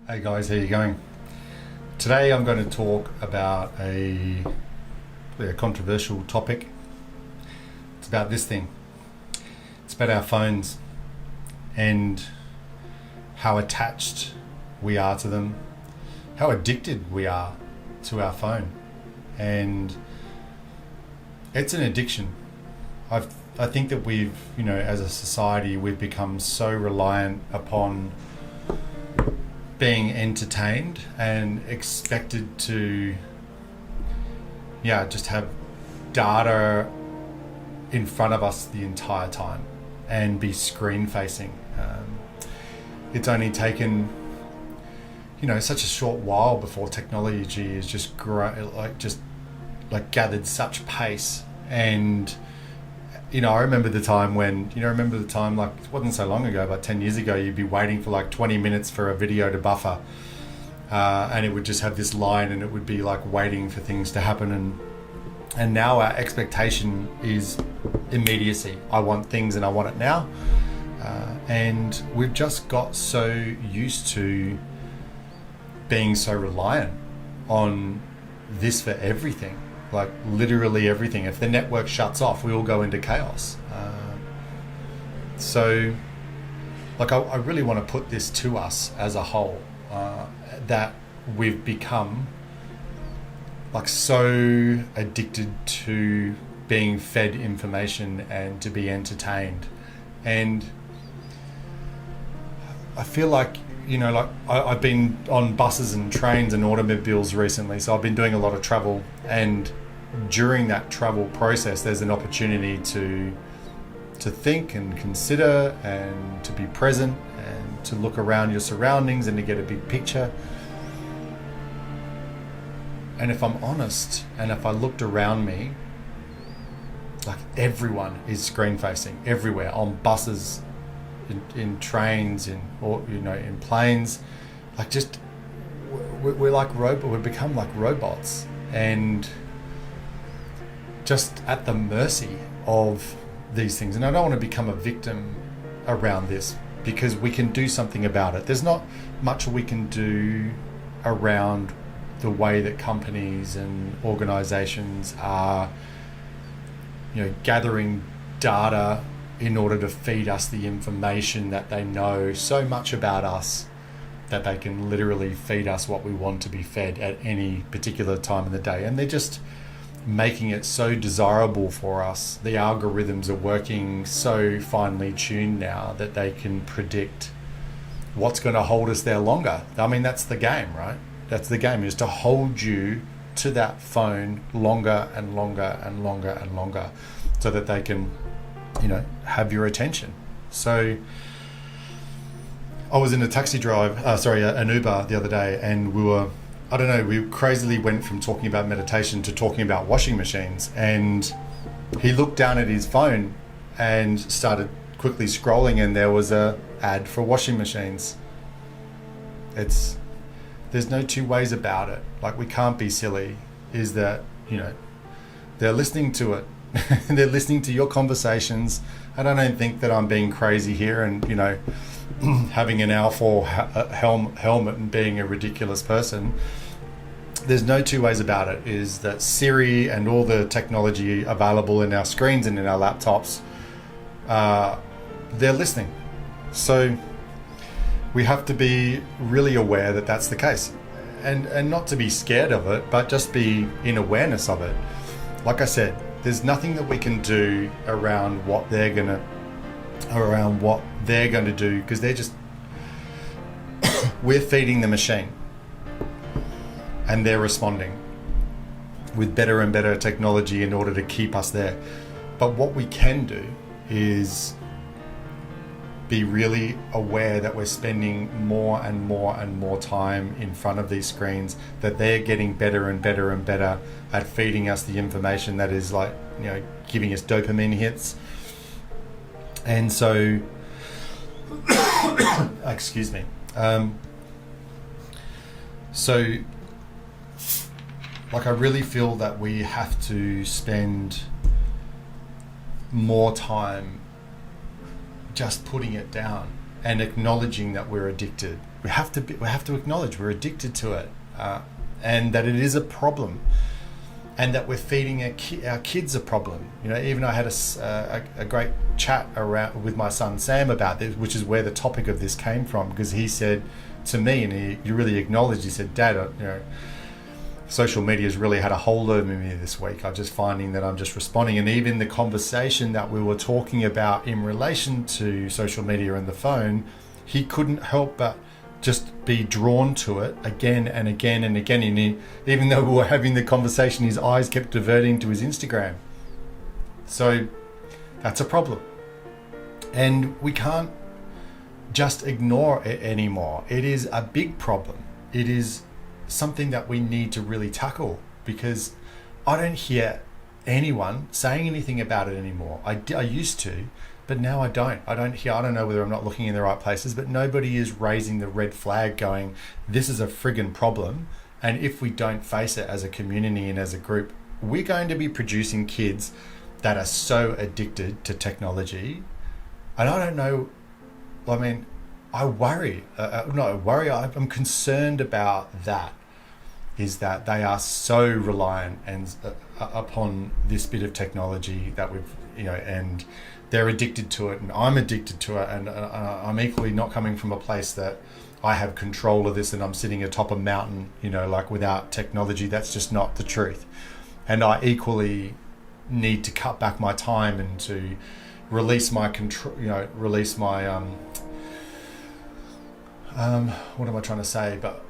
Hey guys, how you going? Today I'm going to talk about a controversial topic. It's about this thing. It's about our phones and how attached we are to them, how addicted we are to our phone. And it's an addiction. I think that we've, as a society, we've become so reliant upon being entertained and expected to just have data in front of us the entire time and be screen facing. It's only taken such a short while before technology has just gathered such pace. And I remember the time when, like, it wasn't so long ago, but 10 years ago, you'd be waiting for like 20 minutes for a video to buffer. And it would just have this line and it would be like waiting for things to happen. And now our expectation is immediacy. I want things and I want it now. And we've just got so used to being so reliant on this for everything. Like literally everything. If the network shuts off, we all go into chaos. I really want to put this to us as a whole, that we've become like so addicted to being fed information and to be entertained. And I feel like, I've been on buses and trains and automobiles recently, so I've been doing a lot of travel, and during that travel process there's an opportunity to think and consider and to be present and to look around your surroundings and to get a big picture. And if I'm honest, and if I looked around me, like everyone is screen facing everywhere, on buses, in trains, in planes. Like just we're like we've become like robots and just at the mercy of these things. And I don't want to become a victim around this, because we can do something about it. There's not much we can do around the way that companies and organizations are gathering data in order to feed us the information that they know so much about us that they can literally feed us what we want to be fed at any particular time of the day. And they're just making it so desirable for us. The algorithms are working so finely tuned now that they can predict what's going to hold us there longer. I mean, that's the game, right? That's the game, is to hold you to that phone longer and longer and longer and longer, so that they can have your attention. So I was in a an Uber the other day, and we crazily went from talking about meditation to talking about washing machines. And he looked down at his phone and started quickly scrolling, and there was a ad for washing machines. There's no two ways about it. Like, we can't be silly. Is that, they're listening to it. They're listening to your conversations. And I don't think that I'm being crazy here and, having an L4 helmet and being a ridiculous person. There's no two ways about it, is that Siri and all the technology available in our screens and in our laptops, they're listening. So we have to be really aware that that's the case, and not to be scared of it, but just be in awareness of it. Like I said, there's nothing that we can do around what they're gonna do, because they're just we're feeding the machine and they're responding with better and better technology in order to keep us there. But what we can do is be really aware that we're spending more and more and more time in front of these screens, that they're getting better and better and better at feeding us the information that is like, giving us dopamine hits. And so, excuse me. I really feel that we have to spend more time just putting it down and acknowledging that we're addicted. We have to acknowledge we're addicted to it, and that it is a problem, and that we're feeding our kids a problem. Even I had a great chat around with my son Sam about this, which is where the topic of this came from, because he said to me, and he really acknowledged, he said, Dad, social media has really had a hold over me this week. I'm just finding that I'm just responding. And even the conversation that we were talking about in relation to social media and the phone, he couldn't help but just be drawn to it again and again and again. And even though we were having the conversation, his eyes kept diverting to his Instagram. So that's a problem. And we can't just ignore it anymore. It is a big problem. It is something that we need to really tackle, because I don't hear anyone saying anything about it anymore. I used to, but now I don't. I don't know whether I'm not looking in the right places, but nobody is raising the red flag going, this is a friggin' problem. And if we don't face it as a community and as a group, we're going to be producing kids that are so addicted to technology. And I don't know, I worry. I'm concerned about that. Is that they are so reliant and upon this bit of technology that and they're addicted to it, and I'm addicted to it, and I'm equally not coming from a place that I have control of this and I'm sitting atop a mountain, without technology. That's just not the truth. And I equally need to cut back my time and to release my control, release my what am I trying to say? But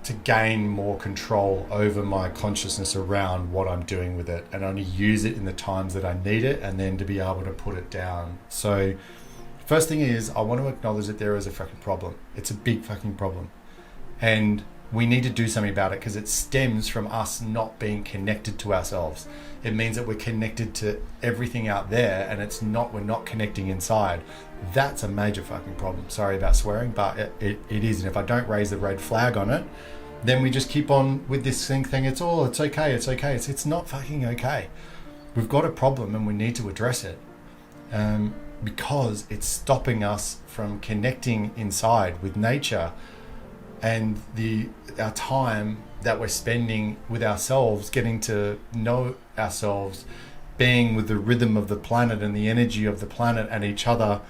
to gain more control over my consciousness around what I'm doing with it, and only use it in the times that I need it, and then to be able to put it down. So first thing is, I want to acknowledge that there is a fucking problem. It's a big fucking problem. And we need to do something about it, because it stems from us not being connected to ourselves. It means that we're connected to everything out there, and we're not connecting inside. That's a major fucking problem. Sorry about swearing, but it is. And if I don't raise the red flag on it, then we just keep on with this thing. It's okay. It's not fucking okay. We've got a problem and we need to address it, because it's stopping us from connecting inside with nature, and our time that we're spending with ourselves, getting to know ourselves, being with the rhythm of the planet and the energy of the planet and each other,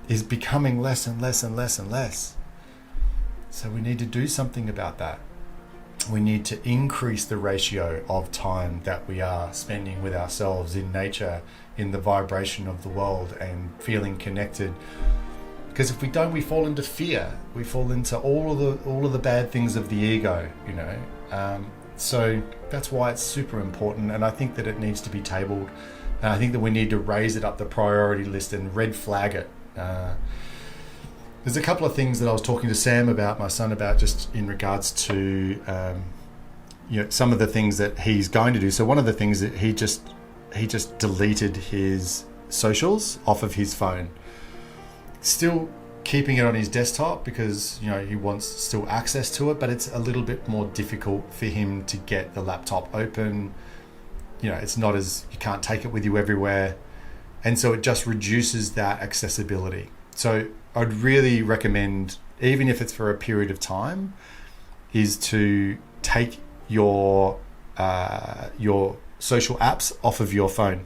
is becoming less and less and less and less. So we need to do something about that. We need to increase the ratio of time that we are spending with ourselves in nature, in the vibration of the world, and feeling connected. Because if we don't, we fall into fear. We fall into all of the bad things of the ego, So that's why it's super important, and I think that it needs to be tabled. And I think that we need to raise it up the priority list and red flag it. There's a couple of things that I was talking to Sam about, my son, about, just in regards to some of the things that he's going to do. So one of the things that he just deleted his socials off of his phone. Still keeping it on his desktop, because he wants still access to it, but it's a little bit more difficult for him to get the laptop open. It's not as, you can't take it with you everywhere, and so it just reduces that accessibility. So I'd really recommend, even if it's for a period of time, is to take your social apps off of your phone.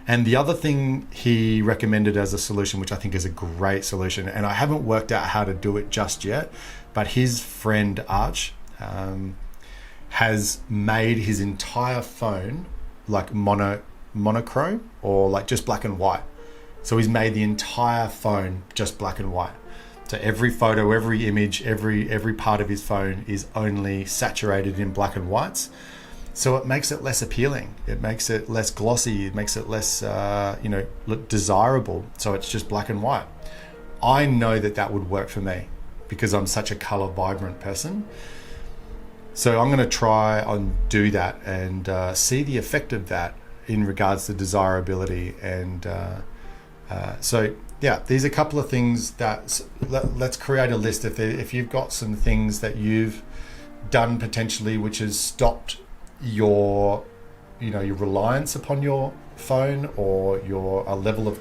And the other thing he recommended as a solution, which I think is a great solution, and I haven't worked out how to do it just yet, but his friend Arch has made his entire phone like monochrome, or like just black and white. So he's made the entire phone just black and white. So every photo, every image, every part of his phone is only saturated in black and whites. So it makes it less appealing. It makes it less glossy. It makes it less, look desirable. So it's just black and white. I know that would work for me, because I'm such a color vibrant person. So I'm going to try and do that and see the effect of that in regards to desirability. And so these are a couple of things that let's create a list. If you've got some things that you've done potentially which has stopped your reliance upon your phone, or your level of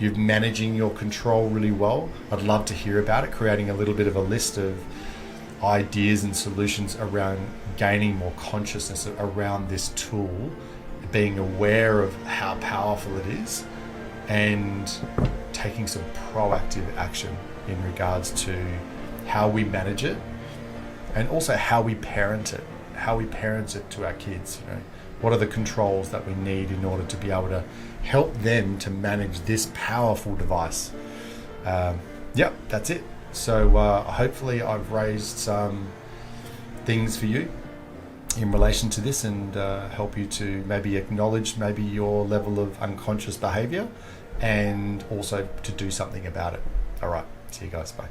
you're managing your control really well, I'd love to hear about it, creating a little bit of a list of ideas and solutions around gaining more consciousness around this tool, being aware of how powerful it is, and taking some proactive action in regards to how we manage it, and also how we parent it to our kids. What are the controls that we need in order to be able to help them to manage this powerful device? That's it. So hopefully I've raised some things for you in relation to this, and help you to maybe acknowledge maybe your level of unconscious behavior, and also to do something about it. All right, see you guys, bye.